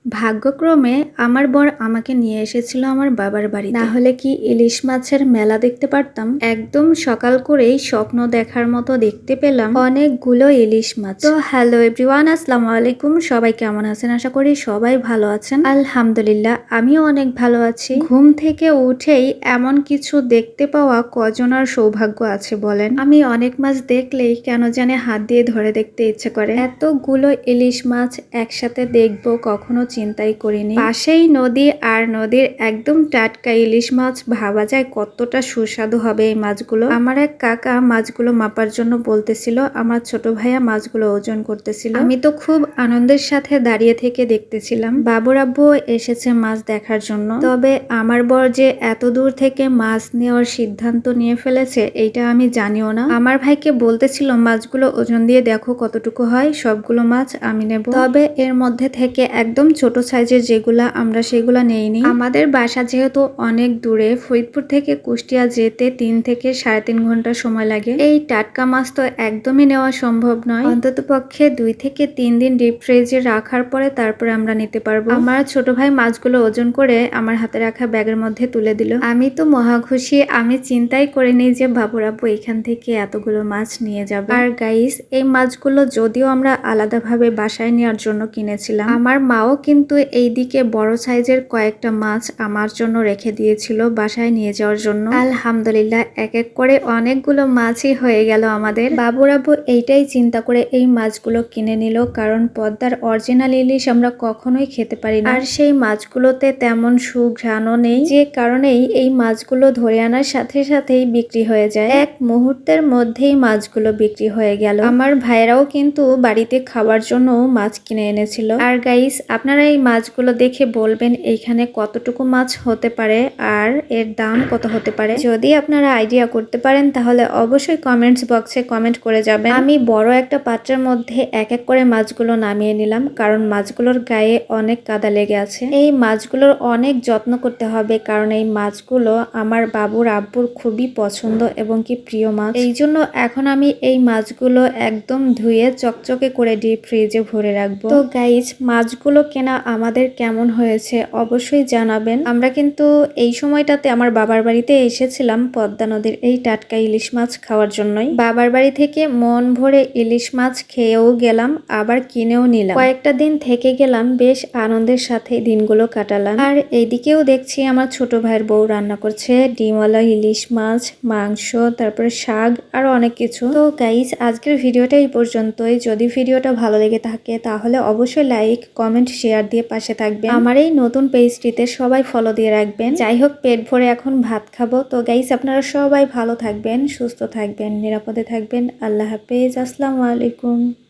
ভাগ্যক্রমে আমার বর আমাকে নিয়ে এসেছিল আমার বাবার বাড়ি, না হলে কি ইলিশ মাছের মেলা দেখতে পারতাম। একদম সকাল করেই স্বপ্ন দেখার মতো দেখতে পেলাম অনেকগুলো ইলিশ মাছ। তো হ্যালো এভরিওয়ান, আসসালামু আলাইকুম। সবাই কেমন আছেন? আশা করি সবাই ভালো আছেন। আলহামদুলিল্লাহ, আমিও অনেক ভালো আছি। ঘুম থেকে উঠেই এমন কিছু দেখতে পাওয়া কজনার সৌভাগ্য আছে বলেন? আমি অনেক মাছ দেখলেই কেন জানে হাত দিয়ে ধরে দেখতে ইচ্ছে করে। এতগুলো ইলিশ মাছ একসাথে দেখবো কখনো চিন্তাই করিনি। পাশেই নদী, আর নদীর একদম টাটকা ইলিশ মাছ, ভাবা যায় কতটা সুস্বাদু হবে এই মাছগুলো। আমার এক কাকা মাছগুলো মাপার জন্য বলতেছিল, আমার ছোট ভাইয়া মাছগুলো ওজন করতেছিল। আমি তো খুব আনন্দের সাথে দাঁড়িয়ে থেকে দেখতেছিলাম। বাবুর আব্বু এসেছে মাছ দেখার জন্য। তবে আমার বর যে এত দূর থেকে মাছ নেওয়ার সিদ্ধান্ত নিয়ে ফেলেছে এইটা আমি জানিও না। আমার ভাইকে বলতেছিল মাছগুলো ওজন দিয়ে দেখো কতটুকু হয়, সবগুলো মাছ আমি নেব। তবে এর মধ্যে থেকে একদম ছোট সাইজের যেগুলা, আমরা সেগুলা নেইনি। আমাদের বাসা যেহেতু অনেক দূরে, ফরিদপুর থেকে কুষ্টিয়া যেতে 3 থেকে 3.5 ঘন্টা সময় লাগে। এই টাটকা মাছ তো একদমই নেওয়া সম্ভব নয়। অন্তত পক্ষে 2 থেকে 3 দিন ডিপ ফ্রিজে রাখার পরে তারপরে আমরা নিতে পারবো। আমার ছোট ভাই মাছগুলো ওজন করে আমার হাতে রাখা ব্যাগের মধ্যে তুলে দিল। আমি তো মহা খুশি। আমি চিন্তাই করিনি যে বাবুর আব্বু এখান থেকে এতগুলো মাছ নিয়ে যাবে। আর গাইস, এই মাছগুলো যদিও আমরা আলাদাভাবে বাসায় নেওয়ার জন্য কিনেছিলাম, আমার মাও কিন্তু এইদিকে বড় সাইজের কয়েকটা মাছ আমার জন্য রেখে দিয়েছিল বাসায় নিয়ে যাওয়ার জন্য। আলহামদুলিল্লাহ, এক এক করে অনেকগুলো মাছই হয়ে গেল আমাদের। বাবুর আব্বু এইটাই চিন্তা করে এই মাছগুলো কিনে নিল, কারণ পদ্মার অরিজিনাল ইলিশ আমরা কখনোই খেতে পারি না। আর সেই মাছগুলোতে তেমন সুঘ্রাণও নেই, যে কারণেই এই মাছগুলো ধরে আনার সাথে সাথেই বিক্রি হয়ে যায়। এক মুহূর্তের মধ্যেই মাছগুলো বিক্রি হয়ে গেল। আমার ভাইরাও কিন্তু বাড়িতে খাওয়ার জন্য মাছ কিনে এনেছিল। আর গাইস, আপনারা এই মাছগুলো দেখে বলবেন এইখানে কতটুকু মাছ হতে পারে আর এর দাম কত হতে পারে। যদি আপনারা আইডিয়া করতে পারেন তাহলে অবশ্যই কমেন্টস বক্সে কমেন্ট করে যাবেন। আমি বড় একটা পাত্রের মধ্যে এক এক করে মাছগুলো নামিয়ে নিলাম, কারণ মাছগুলোর গায়ে অনেক কাদা লেগে আছে। এই মাছগুলোর অনেক যত্ন করতে হবে, কারণ এই মাছগুলো আমার বাবুর আব্বুর খুবই পছন্দ এবং কি প্রিয় মাছ। এই জন্য এখন আমি এই মাছগুলো একদম ধুয়ে চকচকে করে ডিপ ফ্রিজে ভরে রাখবো। তো গাইজ, মাছগুলো কেনা আমাদের কেমন হয়েছে অবশ্যই জানাবেন। আমরা কিন্তু এই সময়টাতে আমার বাবার বাড়িতে এসেছিলাম পদ্মা নদীর এই টাটকা ইলিশ মাছ খাওয়ার জন্যই। বাবার বাড়ি থেকে মন ভরে ইলিশ মাছ খেয়েও গেলাম, আবার কিনেও নিলাম। কয়েকটা দিন থেকে গেলাম, বেশ আনন্দের সাথে দিনগুলো কাটালাম। আর এইদিকেও দেখছি আমার ছোট ভাইয়ের বউ রান্না করছে ডিমওয়ালা ইলিশ মাছ, মাংস, তারপরে শাক, আরো অনেক কিছু। তো গাইজ, আজকের ভিডিওটা এই পর্যন্তই। যদি ভিডিওটা ভালো লেগে থাকে তাহলে অবশ্যই লাইক, কমেন্ট, শেয়ার দিয়ে পাশে থাকবেন। আমার এই নতুন পেজটিতে সবাই ফলো দিয়ে রাখবেন। যাই হোক, পেট ভরে এখন ভাত খাবো। তো গাইজ, আপনারা সবাই ভালো থাকবেন, সুস্থ থাকবেন, নিরাপদে থাকবেন। আল্লাহ হাফেজ, আসসালামু আলাইকুম।